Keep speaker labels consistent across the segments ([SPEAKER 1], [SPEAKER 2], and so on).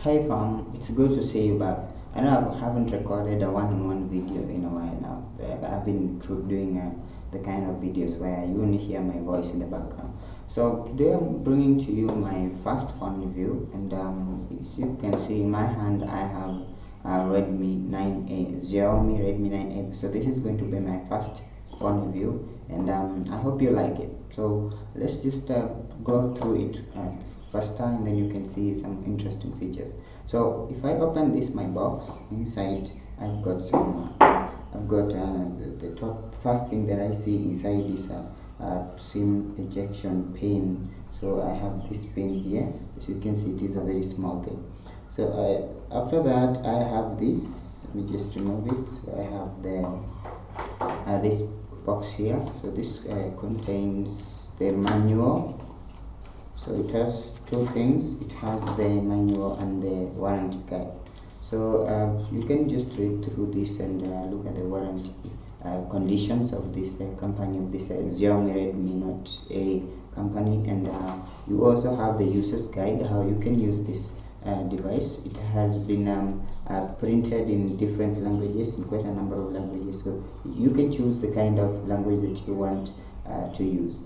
[SPEAKER 1] Hey fam, it's good to see you back. I know I haven't recorded a one-on-one video in a while now. I've been doing the kind of videos where you only hear my voice in the background. So today I'm bringing to you my first phone review, and as you can see in my hand I have Redmi 9A, Xiaomi Redmi 9A. So this is going to be my first phone review, and I hope you like it. So let's just go through it first time, then you can see some interesting features. So if I open this my box, inside I've got the top first thing that I see inside is a SIM ejection pin. So I have this pin here. As you can see, it is a very small thing. So after that I have this. Let me just remove it. So I have this box here. So this contains the manual. So it has two things. It has the manual and the warranty card. So you can just read through this and look at the warranty conditions of this company, of this Xiaomi Redmi Note A company, and you also have the user's guide how you can use this device. It has been printed in different languages, in quite a number of languages, so you can choose the kind of language that you want to use.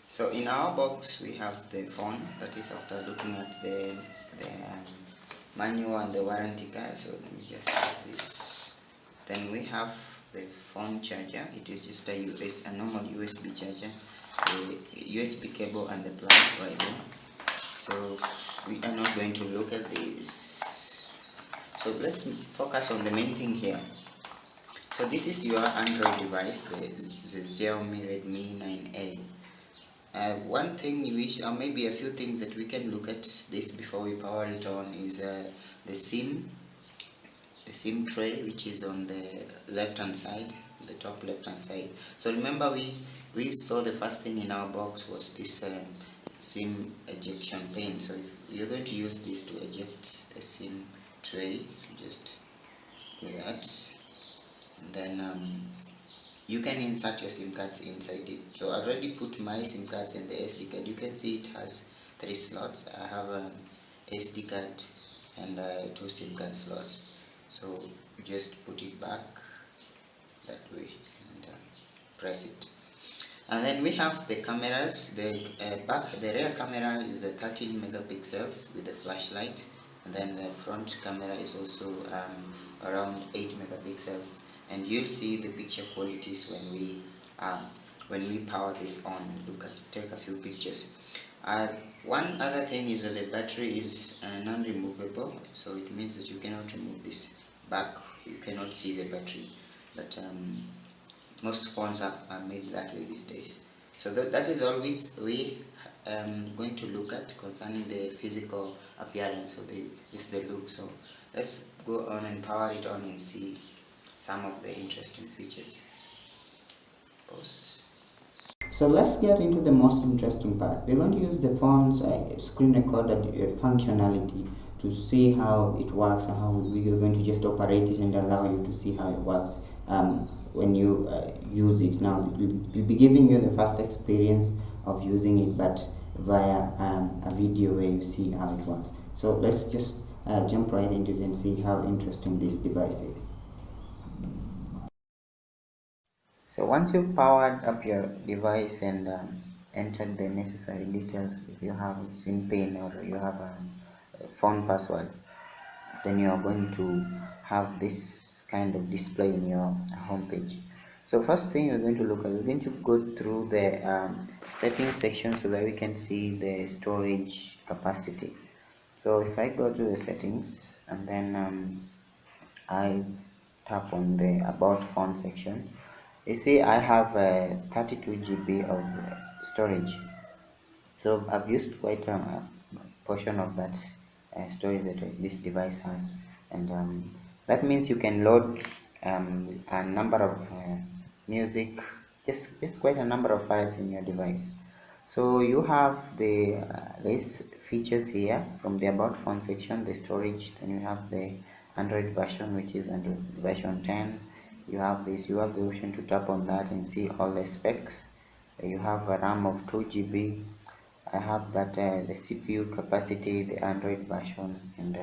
[SPEAKER 1] So in our box we have the phone, that is after looking at the manual and the warranty card. So let me just have this. Then we have the phone charger. It is just a normal USB charger, the USB cable and the plug right there. So we are not going to look at this. So let's focus on the main thing here. So this is your Android device, the Xiaomi Redmi 9A. One thing which, or maybe a few things that we can look at this before we power it on is the SIM tray, which is on the left hand side, the top left hand side. So remember we saw the first thing in our box was this SIM ejection pin. So if you're going to use this to eject the SIM tray, so just do that, and then you can insert your SIM cards inside it. So I already put my SIM cards in the SD card. You can see it has 3 slots. I have an SD card and 2 SIM card slots. So you just put it back that way and press it. And then we have the cameras. The rear camera is a 13 megapixels with a flashlight, and then the front camera is also around 8 megapixels. And you'll see the picture qualities when we power this on. Take a few pictures. One other thing is that the battery is non-removable, so it means that you cannot remove this back. You cannot see the battery, but most phones are made that way these days. So that is always we going to look at concerning the physical appearance, or the look. So let's go on and power it on and see some of the interesting features. Pause. So let's get into the most interesting part. We're going to use the phone's screen recorder functionality to see how it works, and how we are going to just operate it and allow you to see how it works when you use it. Now we'll be giving you the first experience of using it, but via a video where you see how it works. So let's just jump right into it and see how interesting this device is. So once you've powered up your device and entered the necessary details, if you have SIM pin or you have a phone password, then you are going to have this kind of display in your home page. So first thing you're going to look at, we're going to go through the settings section so that we can see the storage capacity. So if I go to the settings and then I tap on the about phone section, you see I have 32 GB of storage. So I've used quite a portion of that storage that this device has, and that means you can load a number of music, just quite a number of files in your device. So you have these features here from the about phone section, the storage. Then you have the Android version, which is Android version 10. You have the option to tap on that and see all the specs. You have a RAM of 2 GB, I have that the CPU capacity, the Android version, and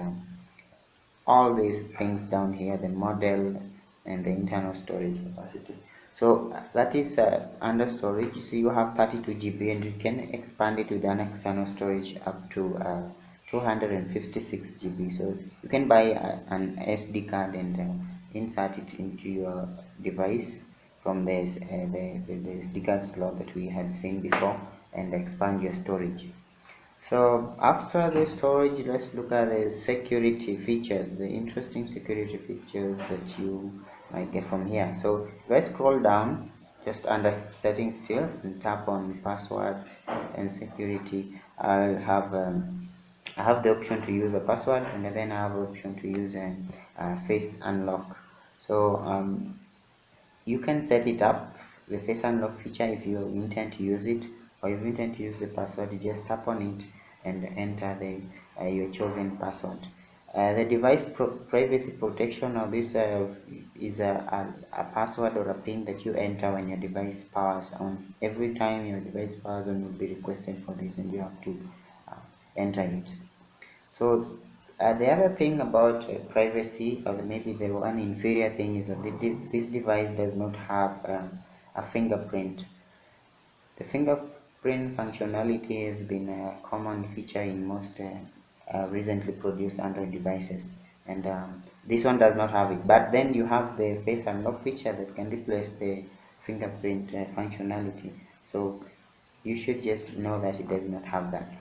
[SPEAKER 1] all these things down here, the model and the internal storage capacity. So that is under storage. So you have 32 GB and you can expand it with an external storage up to 256 GB. So you can buy an SD card and insert it into your device from this the SD card slot that we had seen before, and expand your storage. So after the storage, let's look at the security features, the interesting security features that you might get from here. So if I scroll down, just under settings still, and tap on password and security, I have the option to use a password, and then I have the option to use a face unlock. So you can set it up, the face unlock feature, if you intend to use it, or if you intend to use the password, you just tap on it and enter your chosen password. The device privacy protection of this is a password or a pin that you enter when your device powers on. Every time your device powers on, will be requested for this, and you have to uh, enter it. So the other thing about privacy, or maybe the one inferior thing, is that this device does not have a fingerprint. The fingerprint functionality has been a common feature in most recently produced Android devices, and this one does not have it. But then you have the face unlock feature that can replace the fingerprint functionality. So you should just know that it does not have that.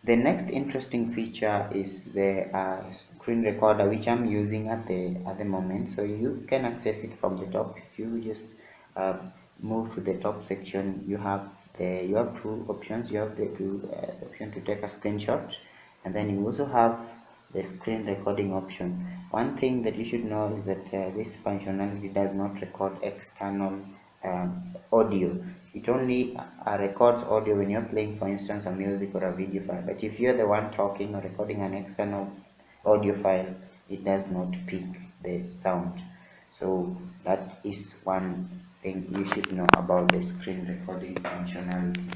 [SPEAKER 1] The next interesting feature is the screen recorder, which I'm using at the moment. So you can access it from the top. If you just uh, move to the top section, you have two options. You have the option to take a screenshot, and then you also have the screen recording option. One thing that you should know is that this functionality does not record external audio. It only records audio when you're playing, for instance, a music or a video file. But if you're the one talking or recording an external audio file, it does not pick the sound. So that is one thing you should know about the screen recording functionality.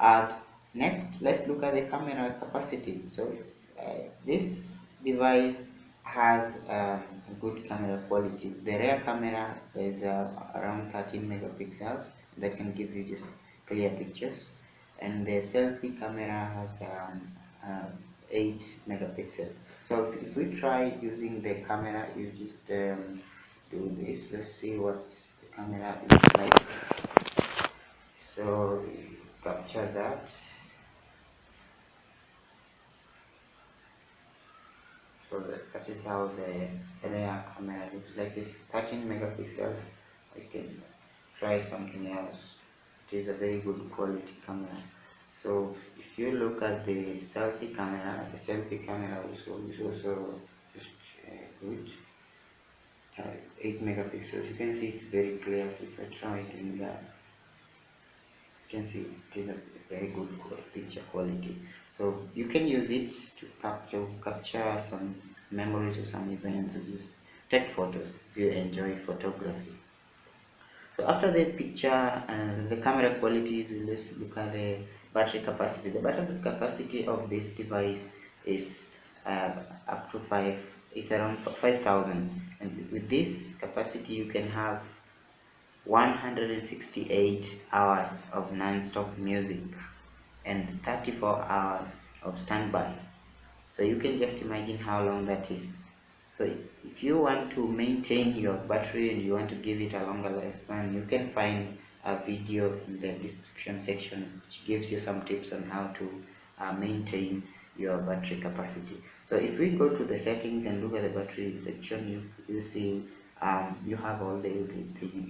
[SPEAKER 1] uh, Next, let's look at the camera capacity. So this device has good camera quality. The rear camera is around 13 megapixels that can give you just clear pictures, and the selfie camera has 8 megapixels. So if we try using the camera, you just do this. Let's see what the camera looks like. So capture that. So that is how the rear camera looks like. It's 13 megapixels. I can try something else. It is a very good quality camera. So if you look at the selfie camera also is also just good. 8 megapixels. You can see it's very clear. So if I try it in that, you can see it is a very good picture quality. So you can use it to capture some memories of some events, or just take photos if you enjoy photography. So after the picture and the camera quality, let's look at the battery capacity. The battery capacity of this device is up to five. It's around 5,000, and with this capacity you can have 168 hours of non-stop music and 34 hours of standby. So you can just imagine how long that is. So if you want to maintain your battery and you want to give it a longer lifespan, you can find a video in the description section which gives you some tips on how to maintain your battery capacity. So if we go to the settings and look at the battery section, you see you have all the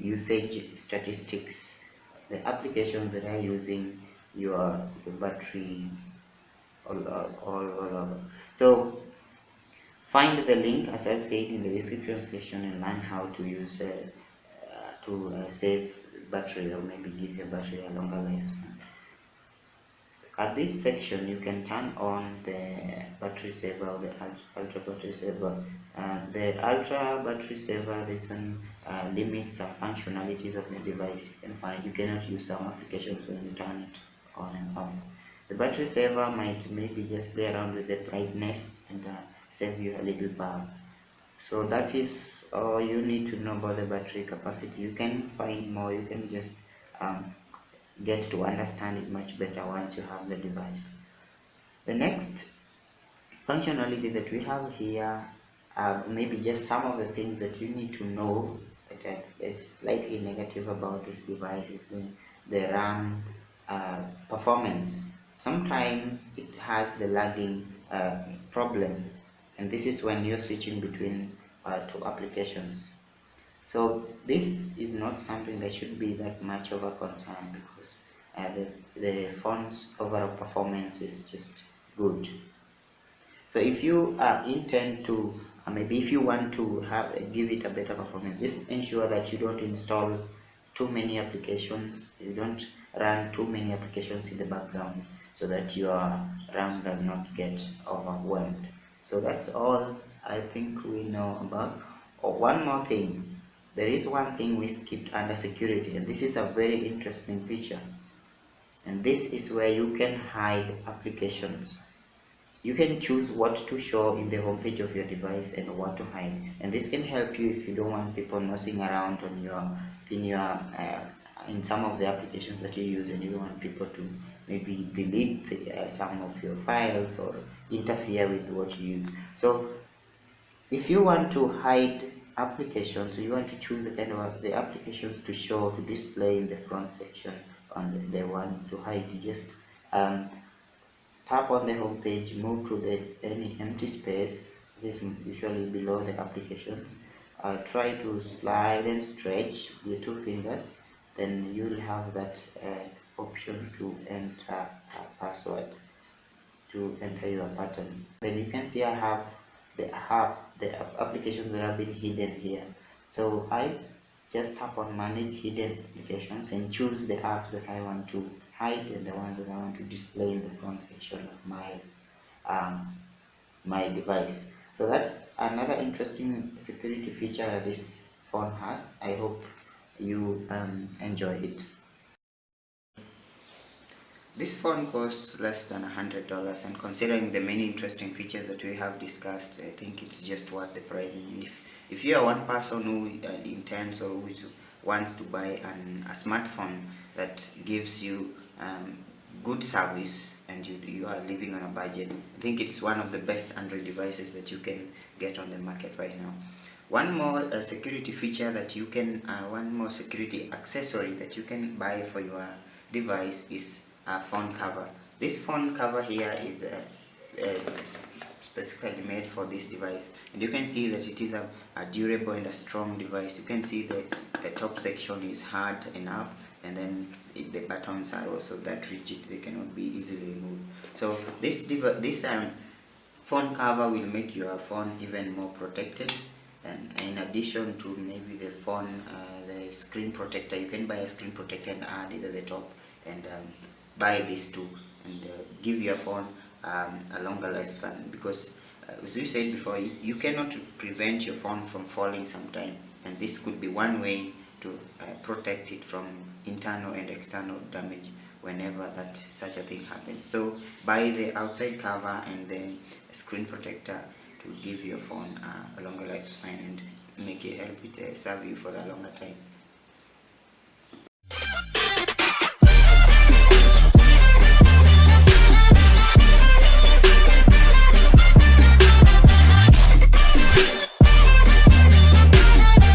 [SPEAKER 1] usage statistics, the applications that are using your battery all over. So find the link as I've said in the description section and learn how to use to save battery, or maybe give your battery a longer lifespan. At this section, you can turn on the battery saver or the ultra battery saver. The ultra battery saver, this one limits some functionalities of your device. You can find you cannot use some applications when you turn it
[SPEAKER 2] on and off. The battery saver might maybe just play around with the brightness and save you a little power. So that is all you need to know about the battery capacity. You can find more, you can just um, get to understand it much better once you have the device. The next functionality that we have here, maybe just some of the things that you need to know that is slightly negative about this device is the RAM performance. Sometimes it has the lagging problem, and this is when you're switching between two applications. So this is not something that should be that much of a concern because the phone's overall performance is just good. So if you intend to maybe if you want to have give it a better performance, just ensure that you don't install too many applications, you don't run too many applications in the background so that your RAM does not get overwhelmed. So that's all I think we know about. Oh, one more thing, there is one thing we skipped under security, and this is a very interesting feature, and this is where you can hide applications. You can choose what to show in the homepage of your device and what to hide, and this can help you if you don't want people nosing around on in some of the applications that you use, and you don't want people to maybe delete some of your files or interfere with what you use. So if you want to hide applications, so you want to choose the kind of the applications to show to display in the front section on the ones to hide, you just um, tap on the home page, move to the any empty space, this is usually below the applications. Try to slide and stretch the two fingers, then you will have that option to enter a password, to enter your pattern. Then you can see I have the applications that have been hidden here. So I just tap on manage hidden applications and choose the apps that I want to hide and the ones that I want to display in the front section of um, my device. So that's another interesting security feature that this phone has. I hope you enjoy it.
[SPEAKER 1] This phone costs less than $100, and considering the many interesting features that we have discussed, I think it's just worth the price. And if you are one person who intends or who wants to buy a smartphone that gives you good service, and you are living on a budget, I think it's one of the best Android devices that you can get on the market right now. One more security feature that you can, one more security accessory that you can buy for your device is a phone cover. This phone cover here is specifically made for this device, and you can see that it is a durable and a strong device. You can see the top section is hard enough, and then the buttons are also that rigid, they cannot be easily removed. So this phone cover will make your phone even more protected. And in addition to maybe the phone, the screen protector, you can buy a screen protector and add it at the top, and buy these two, and give your phone a longer lifespan, because as we said before, you cannot prevent your phone from falling sometime, and this could be one way to protect it from internal and external damage whenever that such a thing happens. So buy the outside cover and the screen protector to give your phone a longer lifespan and make it help it serve you for a longer time.